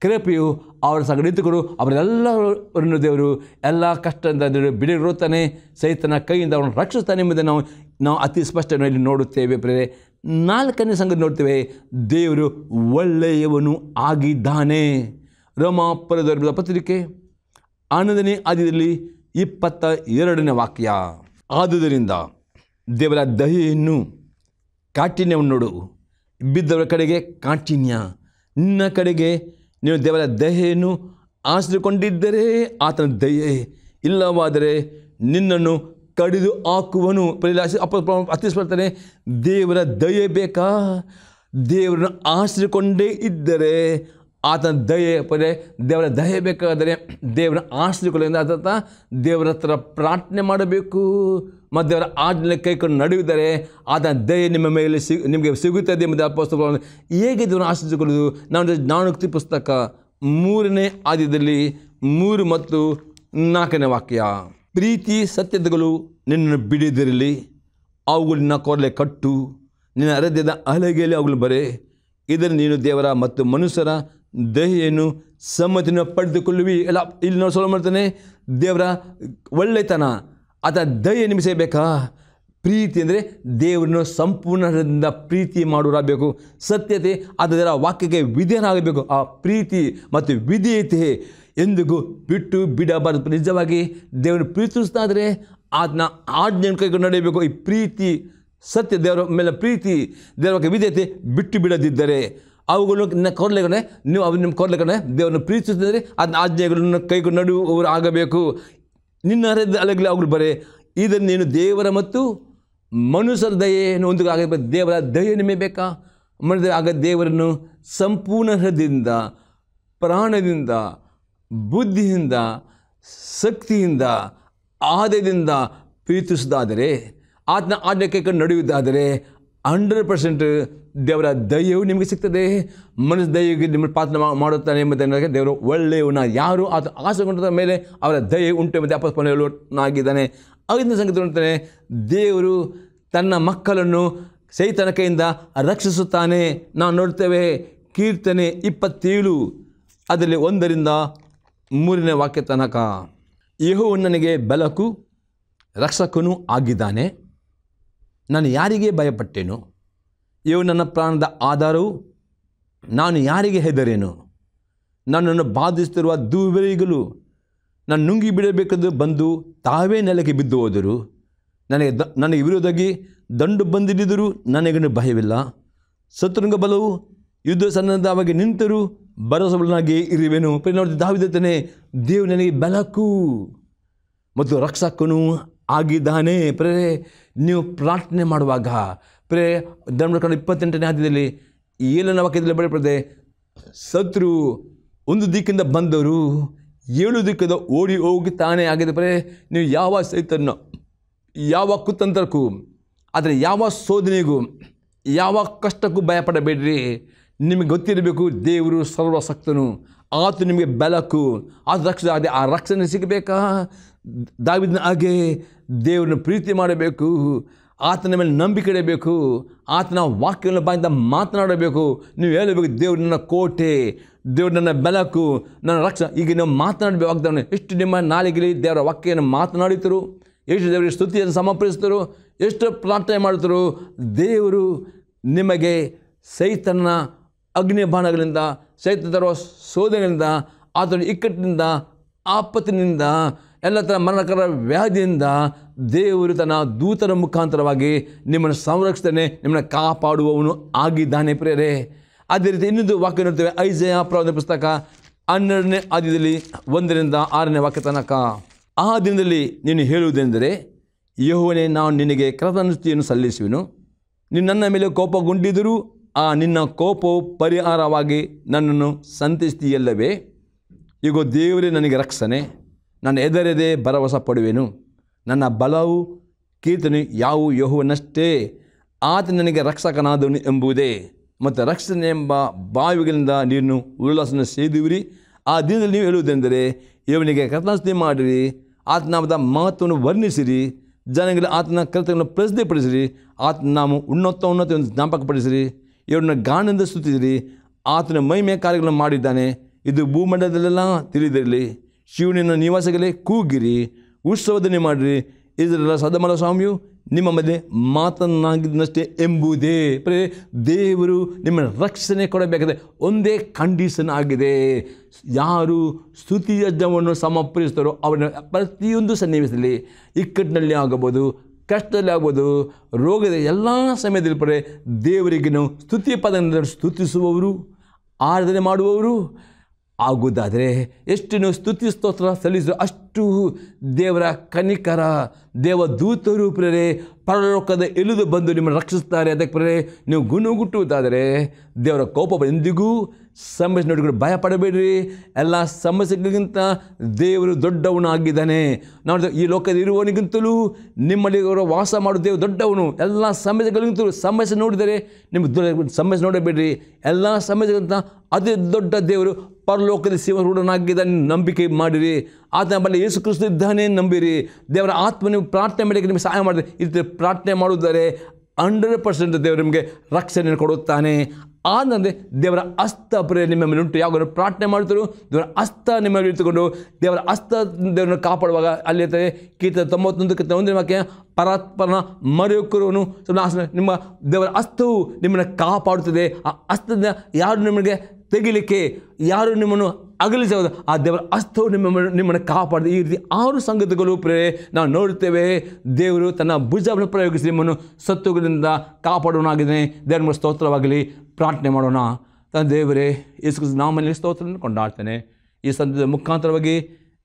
ಕೃಪೆಯು ಅವರ ಸಂಗಡ ನಿಂತುಕೊಂಡು ಅವರೆಲ್ಲರನ್ನು ದೇವರು ಎಲ್ಲ ಕಷ್ಟದಿಂದ ಬಿಡುಗಡೆ ಸೈತನ ಕೈಯಿಂದ ಅವರನ್ನು ರಕ್ಷಿಸ್ತಾನೆ ಎಂಬುದನ್ನು ನಾವು ಅತಿ ಸ್ಪಷ್ಟವಾಗಿ ನೋಡುತ್ತೇವೆ. ಪ್ರೇರೆ 4ನೇ ಸಂಗತಿ ನೋಡ್ತೇವೆ, ದೇವರು ಒಳ್ಳೆಯವನು ಆಗಿದ್ದಾನೆ. ರೋಮಾಪುರದ ಪತ್ರಿಕೆ 11ನೇ ಅಧ್ಯಾಯದಲ್ಲಿ 22ನೇ ವಾಕ್ಯ. ಆದುದರಿಂದ ದೇವರ ದಯೆಯನ್ನು ಕಾಠಿಣ್ಯವನ್ನು ನೋಡು, ಬಿದ್ದವರ ಕಡೆಗೆ ಕಾಠಿಣ್ಯ, ನಿನ್ನ ಕಡೆಗೆ ನೀವು ದೇವರ ದಯೆಯನ್ನು ಆಶ್ರಯಿಸಿಕೊಂಡಿದ್ದರೆ ಆತನ ದಯೆ, ಇಲ್ಲವಾದರೆ ನಿನ್ನನ್ನು ಕಡಿದು ಹಾಕುವನು. ಅತಿಸ್ಪಡ್ತಾನೆ, ದೇವರ ದಯೆ ಬೇಕಾ? ದೇವರನ್ನು ಆಶ್ರಯಿಸಿಕೊಂಡೇ ಇದ್ದರೆ ಆತನ ದಯೆ ದೇವರ ದಯೆ ಬೇಕಾದರೆ ದೇವರ ಆಶ್ರಯಿಸಿಕೊಳ್ಳಿ. ಅರ್ಥ ದೇವರ ಹತ್ರ ಪ್ರಾರ್ಥನೆ ಮಾಡಬೇಕು ಮತ್ತು ದೇವರ ಆಜ್ಞೆ ಕೈಕೊಂಡು ನಡೆಯುತ್ತಾರೆ ಆತನ ದಯೆ ನಿಮ್ಮ ಮೇಲೆ ನಿಮಗೆ ಸಿಗುತ್ತದೆ ಎಂಬುದು ಅಪೊಸ್ತಲರು. ಹೇಗೆ ದೇವರನ್ನು ಆಶ್ರಯಿಸಿಕೊಳ್ಳುವುದು? ನಾವು ಜ್ಞಾನೋಕ್ತಿ ಪುಸ್ತಕ 3ನೇ ಅಧ್ಯಾಯದಲ್ಲಿ 3 ಮತ್ತು 4ನೇ ವಾಕ್ಯ. ಪ್ರೀತಿ ಸತ್ಯತೆಗಳು ನಿನ್ನನ್ನು ಬಿಡಿದಿರಲಿ, ಅವುಗಳು ನಿನ್ನ ಕೊರಲೆ ಕಟ್ಟು, ನಿನ್ನ ಹೃದಯದ ಹಲಗೆಯಲ್ಲಿ ಅವುಗಳು ಬರೆ. ಇದನ್ನು ನೀನು ದೇವರ ಮತ್ತು ಮನುಷ್ಯರ ದಯೆಯನ್ನು ಸಮ್ಮತಿಯನ್ನು ಪಡೆದುಕೊಳ್ಳುವಿ. ಎಲ್ಲ ಇಲ್ಲಿ ನಾವು ಸೊಲ ಮಾಡ್ತಾನೆ, ದೇವರ ಒಳ್ಳೆತನ ಆತ ದಯೆ ನಿಮಗೆ ಸಿಗಬೇಕಾ? ಪ್ರೀತಿ ಅಂದರೆ ದೇವರನ್ನು ಸಂಪೂರ್ಣದಿಂದ ಪ್ರೀತಿ ಮಾಡೋರಾಗಬೇಕು. ಸತ್ಯತೆ ಅದರ ವಾಕ್ಯಕ್ಕೆ ವಿಧೇಯರಾಗಬೇಕು. ಆ ಪ್ರೀತಿ ಮತ್ತು ವಿಧೇಯತೆ ಎಂದಿಗೂ ಬಿಟ್ಟು ಬಿಡಬಾರದು. ನಿಜವಾಗಿ ದೇವರನ್ನು ಪ್ರೀತಿಸ್ತಾದರೆ ಅದನ್ನ ಆಜ್ಞೆಯನ್ನು ಕೈಗೊಂಡು ನಡೆಯಬೇಕು. ಈ ಪ್ರೀತಿ ಸತ್ಯ, ದೇವರ ಮೇಲೆ ಪ್ರೀತಿ, ದೇವರ ಬಗ್ಗೆ ವಿಧೇಯತೆ ಬಿಟ್ಟು ಬಿಡದಿದ್ದರೆ ಅವುಗಳನ್ನು ಕೊರಲೆಗೊಂಡೆ ನೀವು ನಿಮ್ಮ ಕೊರಲೆಗೊಂಡೆ ದೇವರನ್ನು ಪ್ರೀತಿಸಿದರೆ ಅದನ್ನ ಆಜ್ಞೆಗಳನ್ನು ಕೈಗೊಂಡು ನಡೆಯುವವರು ಆಗಬೇಕು. ನಿನ್ನ ಅಲ್ಲಗಲಿ ಅವುಗಳು ಬರೇ ಇದನ್ನು ನೀನು ದೇವರ ಮತ್ತು ಮನುಷ್ಯರ ದಯೆಯನ್ನು ಒಂದು ಆಗಬೇಕು. ದೇವರ ದಯೆ ನಿಮಗೆ ಬೇಕಾ? ಮಾಡಿದರೆ ಆಗ ದೇವರನ್ನು ಸಂಪೂರ್ಣ ಹೃದಯದಿಂದ, ಪ್ರಾಣದಿಂದ, ಬುದ್ಧಿಯಿಂದ, ಶಕ್ತಿಯಿಂದ, ಆದಯದಿಂದ ಪ್ರೀತಿಸುವುದಾದರೆ, ಆತನ ಆಜ್ಞೆ ಕೈಕೊಂಡು ನಡೆಯುವುದಾದರೆ 100% ದೇವರ ದಯೆಯು ನಿಮಗೆ ಸಿಗ್ತದೆ. ಮನುಷ್ಯ ದಯೆಗೆ ನಿಮ್ಮ ಪಾತ್ರ ಮಾಡುತ್ತಾನೆ ಎಂಬುದನ್ನು ದೇವರು ಒಳ್ಳೆಯವನ ಯಾರು ಆತ ಆಸೆಗೊಂಡ ಮೇಲೆ ಅವರ ದಯೆ ಉಂಟು ಎಂಬುದು ಅಪೊಸ್ತಲನಾಗಿದ್ದಾನೆ. 5ನೇ ಸಂಗತಿ ಅಂತಾನೆ, ದೇವರು ತನ್ನ ಮಕ್ಕಳನ್ನು ಸೈತನ ಕೈಯಿಂದ ರಕ್ಷಿಸುತ್ತಾನೆ. ನಾವು ನೋಡ್ತೇವೆ ಕೀರ್ತನೆ 27 ಅದರಲ್ಲಿ 1ರಿಂದ 3ನೇ ವಾಕ್ಯ ತನಕ. ಯೆಹೋವನು ನನಗೆ ಬೆಳಕು ರಕ್ಷಕನೂ ಆಗಿದ್ದಾನೆ, ನಾನು ಯಾರಿಗೆ ಭಯಪಟ್ಟೆನು? ಇವು ನನ್ನ ಪ್ರಾಣದ ಆಧಾರವು, ನಾನು ಯಾರಿಗೆ ಹೆದರೇನು? ನನ್ನನ್ನು ಬಾಧಿಸುತ್ತಿರುವ ದುರ್ಬಲಿಗಳು ನಾನು ನುಂಗಿ ಬಿಡಬೇಕೆಂದು ಬಂದು ತಾವೇ ನೆಲಕ್ಕೆ ಬಿದ್ದು ಹೋದರು. ನನಗೆ ವಿರೋಧವಾಗಿ ದಂಡು ಬಂದಿದ್ದರೂ ನನಗೇನು ಭಯವಿಲ್ಲ. ಶತ್ರುಂಗ ಬಲವು ಯುದ್ಧ ಸನ್ನದ್ಧವಾಗಿ ನಿಂತರೂ ಭರವಸೆಗಳನ್ನಾಗಿ ಇರುವೆನು. ನೋಡಿ, ದಾವೀದನೇ, ದೇವರು ನನಗೆ ಬೆಳಕು ಮತ್ತು ರಕ್ಷಕನೂ ಆಗಿದ್ದಾನೆ. ನೀವು ಪ್ರಾರ್ಥನೆ ಮಾಡುವಾಗ ಧರ್ಮಕಾಂಡ 28ನೇ ಅಧ್ಯಾಯದಲ್ಲಿ 7ನೇ ವಾಕ್ಯದಲ್ಲಿ ಬರೆಯಲ್ಪಟ್ಟಿದೆ, ಶತ್ರು ಒಂದು ದಿಕ್ಕಿಂದ ಬಂದವರು 7 ದಿಕ್ಕಿಂದ ಓಡಿ ಹೋಗುತ್ತಾನೆ ಆಗಿದೆ. ನೀವು ಯಾವ ಸೈತನ್ನು, ಯಾವ ಕುತಂತ್ರಕ್ಕೂ, ಆದರೆ ಯಾವ ಶೋಧನೆಗೂ, ಯಾವ ಕಷ್ಟಕ್ಕೂ ಭಯಪಡಬೇಡ್ರಿ. ನಿಮಗೆ ಗೊತ್ತಿರಬೇಕು, ದೇವರು ಸರ್ವಶಕ್ತನು, ಆತ ನಿಮಗೆ ಬೆಳಕು, ಆತ ರಕ್ಷಣೆ. ಅದೇ ಆ ರಕ್ಷಣೆ ಸಿಗಬೇಕಾ? ದಾವೀದನ ಹಾಗೆ ದೇವರನ್ನು ಪ್ರೀತಿ ಮಾಡಬೇಕು, ಆತನ ಮೇಲೆ ನಂಬಿಕೆ ಇಡಬೇಕು, ಆತನ ವಾಕ್ಯಗಳ ಬಾಯಿಂದ ಮಾತನಾಡಬೇಕು. ನೀವು ಹೇಳಬೇಕು, ದೇವರು ನನ್ನ ಕೋಟೆ, ದೇವರು ನನ್ನ ಬೆಳಕು, ನನ್ನ ರಕ್ಷಣೆ. ಈಗ ನೀವು ಮಾತನಾಡಬೇಕಾಗ್ತಾನೆ. ಎಷ್ಟು ನಿಮ್ಮ ನಾಲಿಗೆಯಲ್ಲಿ ದೇವರ ವಾಕ್ಯವನ್ನು ಮಾತನಾಡಿತರು, ಎಷ್ಟು ದೇವರಿಗೆ ಸ್ತುತಿಯನ್ನು ಸಮರ್ಪಿಸಿದರು, ಎಷ್ಟು ಪ್ರಾರ್ಥನೆ ಮಾಡುತ್ತರು. ದೇವರು ನಿಮಗೆ ಸೈತನ ಅಗ್ನಿ ಬಾಣಗಳಿಂದ, ಸೈತ ತರುವ ಶೋಧನೆಗಳಿಂದ, ಆತನ ಇಕ್ಕಟ್ಟಿನಿಂದ, ಆಪತ್ತಿನಿಂದ, ಎಲ್ಲ ಥರ ಮರಣಕರ ವ್ಯಾಧಿಯಿಂದ ದೇವರು ತನ್ನ ದೂತರ ಮುಖಾಂತರವಾಗಿ ನಿಮ್ಮನ್ನು ಸಂರಕ್ಷಣೆ, ನಿಮ್ಮನ್ನು ಕಾಪಾಡುವವನು ಆಗಿದ್ದಾನೆ ಪ್ರಿಯರೇ. ಅದೇ ರೀತಿ ಇನ್ನೊಂದು ವಾಕ್ಯ ನೋಡ್ತೇವೆ, ಐಸಾಯ ಪ್ರವಾದನ ಪುಸ್ತಕ 12ನೇ ಅಧ್ಯಾಯದಲ್ಲಿ 1ರಿಂದ 6ನೇ ವಾಕ್ಯ ತನಕ. ಆ ದಿನದಲ್ಲಿ ನೀನು ಹೇಳುವುದೆಂದರೆ, ಯೆಹೋವನೇ, ನಾನು ನಿನಗೆ ಕೃತಜ್ಞತೆಯನ್ನು ಸಲ್ಲಿಸುವೆನು. ನೀನು ನನ್ನ ಮೇಲೆ ಕೋಪಗೊಂಡಿದ್ದರೂ ಆ ನಿನ್ನ ಕೋಪವು ಪರಿಹಾರವಾಗಿ ನನ್ನನ್ನು ಸಂತೈಸ್ತೀಯಲ್ಲವೇ? ಈಗ ದೇವರೇ ನನಗೆ ರಕ್ಷಣೆ, ನಾನು ಹೆದರದೆ ಭರವಸೆ ಪಡುವೆನು. ನನ್ನ ಬಲವು ಕೀರ್ತನೆ ಯಾವು ಯೆಹೋವನಷ್ಟೇ, ಆತ ನನಗೆ ರಕ್ಷಕನಾದವನು ಎಂಬುದೇ. ಮತ್ತು ರಕ್ಷಣೆ ಎಂಬ ಬಾವಿಗಳಿಂದ ನೀರನ್ನು ಉಲ್ಲಾಸನ ಸೇದುವಿರಿ. ಆ ದಿನದಲ್ಲಿ ನೀವು ಹೇಳುವುದೆಂದರೆ, ಇವನಿಗೆ ಕೃತಜ್ಞತೆ ಮಾಡಿರಿ, ಆತನ ಮಹತ್ವವನ್ನು ವರ್ಣಿಸಿರಿ, ಜನಗಳಿಗೆ ಆತನ ಕೃತ್ಯಗಳನ್ನು ಪ್ರಸಿದ್ಧಿಪಡಿಸಿರಿ, ಆತನ ನಾವು ಉನ್ನತವನ್ನು ಜ್ಞಾಪಕಪಡಿಸಿರಿ, ಇವರನ್ನ ಗಾನದಿಂದ ಸ್ತುತಿಸಿರಿ. ಆತನ ಮಹಿಮೆಯ ಕಾರ್ಯಗಳನ್ನು ಮಾಡಿದ್ದಾನೆ, ಇದು ಭೂಮಂಡಲದಲ್ಲೆಲ್ಲ ತಿಳಿದಿರಲಿ. ಶಿವನಿನ ನಿವಾಸಗಳೇ ಕೂಗಿರಿ, ಉತ್ಸವದನ್ನೇ ಮಾಡಿರಿ, ಇದರೆಲ್ಲ ಸದಮಲ ಸ್ವಾಮಿಯು ನಿಮ್ಮ ಮಧ್ಯೆ ಮಾತನಾಗಿದ್ದನಷ್ಟೇ ಎಂಬುದೇ. ದೇವರು ನಿಮ್ಮ ರಕ್ಷಣೆ ಕೊಡಬೇಕಾದ್ರೆ ಒಂದೇ ಕಂಡೀಷನ್ ಆಗಿದೆ, ಯಾರು ಸ್ತುತಿ ಯಜ್ಞವನ್ನು ಸಮರ್ಪಿಸ್ತಾರೋ ಅವರ ಪ್ರತಿಯೊಂದು ಸನ್ನಿವೇಶದಲ್ಲಿ, ಇಕ್ಕಟ್ಟಿನಲ್ಲಿ ಆಗಬಹುದು, ಕಷ್ಟದಲ್ಲಿ ಆಗ್ಬೋದು, ರೋಗದ ಎಲ್ಲ ಸಮಯದಲ್ಲಿ ದೇವರಿಗೆ ನಾವು ಸ್ತುತಿ ಪದಗಳನ್ನು ಸ್ತುತಿಸುವವರು, ಆರಾಧನೆ ಮಾಡುವವರು ಆಗುವುದಾದರೆ, ಎಷ್ಟು ನೀವು ಸ್ತುತಿ ಸ್ತೋತ್ರ ಸಲ್ಲಿಸಿದ್ರು ಅಷ್ಟು ದೇವರ ಕನಿಕರ, ದೇವದೂತರು ಪ್ರೇರೆ ಪರಲೋಕದ ಇಳಿದು ಬಂದು ನಿಮ್ಮನ್ನು ರಕ್ಷಿಸ್ತಾರೆ. ಅದಕ್ಕೆ ಪ್ರೇರೆ ನೀವು ಗುಣಗುಟ್ಟುವುದಾದರೆ ದೇವರ ಕೋಪ ಎಂದಿಗೂ ಸಮಸ್ಯೆ ನೋಡಿಕೊಂಡು ಭಯಪಡಬೇಡ್ರಿ. ಎಲ್ಲ ಸಮಸ್ಯೆಗಳಿಗಿಂತ ದೇವರು ದೊಡ್ಡವನು ಆಗಿದ್ದಾನೆ. ನಾವು ಈ ಲೋಕದ ಇರುವವನಿಗಿಂತಲೂ ನಿಮ್ಮಲ್ಲಿ ವಾಸ ಮಾಡುವ ದೇವರು ದೊಡ್ಡವನು. ಎಲ್ಲ ಸಮಸ್ಯೆಗಳಿಗಿಂತಲೂ ಸಮಸ್ಯೆ ನೋಡಿದರೆ ನಿಮಗೆ ಸಮಸ್ಯೆ ನೋಡಬೇಡ್ರಿ. ಎಲ್ಲ ಸಮಸ್ಯೆಗಳಿಂತ ಅದೇ ದೊಡ್ಡ ದೇವರು ಪರಲೋಕದ ಶಿವರೂಢನಾಗಿದ್ದಾನೆ ನಂಬಿಕೆ ಮಾಡಿರಿ. ಆತನ ಬಳಿ ಯೇಸು ಕ್ರಿಸ್ತ ಇದ್ದಾನೆ ನಂಬಿರಿ. ದೇವರ ಆತ್ಮ ನೀವು ಪ್ರಾರ್ಥನೆ ಮಾಡೋಕ್ಕೆ ನಿಮಗೆ ಸಹಾಯ ಮಾಡಿದ್ರೆ, ಇದು ಪ್ರಾರ್ಥನೆ ಮಾಡುವುದಾದರೆ 100% ದೇವರು ನಿಮಗೆ ರಕ್ಷಣೆ ಕೊಡುತ್ತಾನೆ. ಆನಂದ್ರೆ ದೇವರ ಹಸ್ತ ಪ್ರೇರಣೆ ನಿಮ್ಮ ಮೇಲೆ ಉಂಟು. ಯಾವಾಗ ಪ್ರಾರ್ಥನೆ ಮಾಡ್ತಾರೆ ದೇವರ ಹಸ್ತ ನಿಮ್ಮ ಮೇಲೆ ಇಟ್ಟುಕೊಂಡು ದೇವರ ಹಸ್ತ ದೇವರನ್ನು ಕಾಪಾಡುವಾಗ ಅಲ್ಲಿ ಇರ್ತದೆ ಕೀರ್ತನೆ 91 ವಾಕ್ಯ, ಪರಾತ್ಪರನ ಮರೆಯುಕ್ಕರುವನು ನಿಮ್ಮ ದೇವರ ಹಸ್ತವು ನಿಮ್ಮನ್ನು ಕಾಪಾಡುತ್ತದೆ. ಆ ಹಸ್ತದಿಂದ ಯಾರು ನಿಮಗೆ ತೆಗಿಲಿಕ್ಕೆ, ಯಾರು ನಿಮ್ಮನ್ನು ಅಗಲಿಸಬಹುದು, ಆ ದೇವರ ಹಸ್ತವು ನಿಮ್ಮನ್ನು ಕಾಪಾಡಿದೆ. ಈ ರೀತಿ 6 ಸಂಗತಿಗಳು ಪ್ರೇರೆ ನಾವು ನೋಡುತ್ತೇವೆ. ದೇವರು ತನ್ನ ಭುಜವನ್ನು ಪ್ರಯೋಗಿಸಿ ನಿಮ್ಮನ್ನು ಸತ್ತುಗಳಿಂದ ಕಾಪಾಡೋನಾಗಿದ್ದಾನೆ. ದೇವರ ಸ್ತೋತ್ರವಾಗಲಿ. ಪ್ರಾರ್ಥನೆ ಮಾಡೋಣ. ತನ್ನ ದೇವರೇ, ಯೇಸು ಕ್ರಿಸ್ತನ ನಾಮದಲ್ಲಿ ಸ್ತೋತ್ರವನ್ನು ಕೊಂಡಾಡ್ತೇನೆ. ಈ ಸಂದರ್ಭದ ಮುಖಾಂತರವಾಗಿ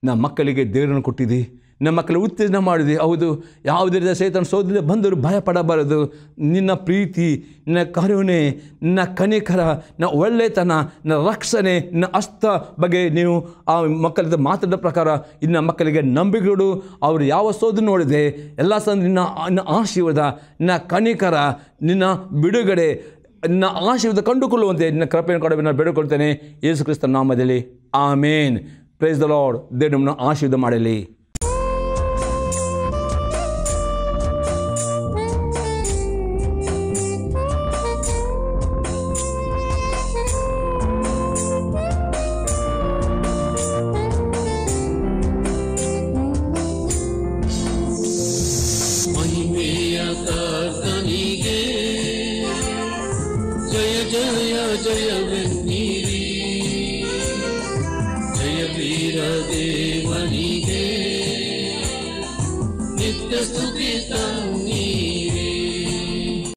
ನಮ್ಮ ಮಕ್ಕಳಿಗೆ ದೇವರನ್ನು ಕೊಟ್ಟಿದ್ದಿ, ನಮ್ಮ ಮಕ್ಕಳು ಉತ್ತೇಜನ ಮಾಡಿದೆ. ಹೌದು, ಯಾವುದೇ ರೀತಿಯ ಸೈತಾನ ಸೋದರ ಬಂದರೂ ಭಯಪಡಬಾರದು. ನಿನ್ನ ಪ್ರೀತಿ, ನಿನ್ನ ಕರುಣೆ, ನಿನ್ನ ಕನಿಕರ, ನಿನ್ನ ಒಳ್ಳೆತನ, ನಿನ್ನ ರಕ್ಷಣೆ, ನಿನ್ನ ಹಸ್ತ ಬಗ್ಗೆ ನೀವು ಆ ಮಕ್ಕಳಿಂದ ಮಾತಾಡಿದ ಪ್ರಕಾರ ಇನ್ನು ಮಕ್ಕಳಿಗೆ ನಂಬಿಕೆಗಳು ಅವರು ಯಾವ ಸೋದರ ನೋಡಿದೆ ಎಲ್ಲ ನಿನ್ನ ಆಶೀರ್ವಾದ, ನಿನ್ನ ಕನಿಕರ, ನಿನ್ನ ಬಿಡುಗಡೆ, ನಿನ್ನ ಆಶೀರ್ವಾದ ಕಂಡುಕೊಳ್ಳುವಂತೆ ನಿನ್ನ ಕೃಪೆಯನ್ನು ಕೊಡಬೇಕು ನಾನು ಬೇಡಿಕೊಳ್ತೇನೆ ಯೇಸು ಕ್ರಿಸ್ತನ ನಾಮದಲ್ಲಿ. ಆಮೇನ್. Praise the lord. ದೇವರು ನಮ್ಮನ್ನು ಆಶೀರ್ವಾದ ಮಾಡಲಿ. ಸ್ತುತಿ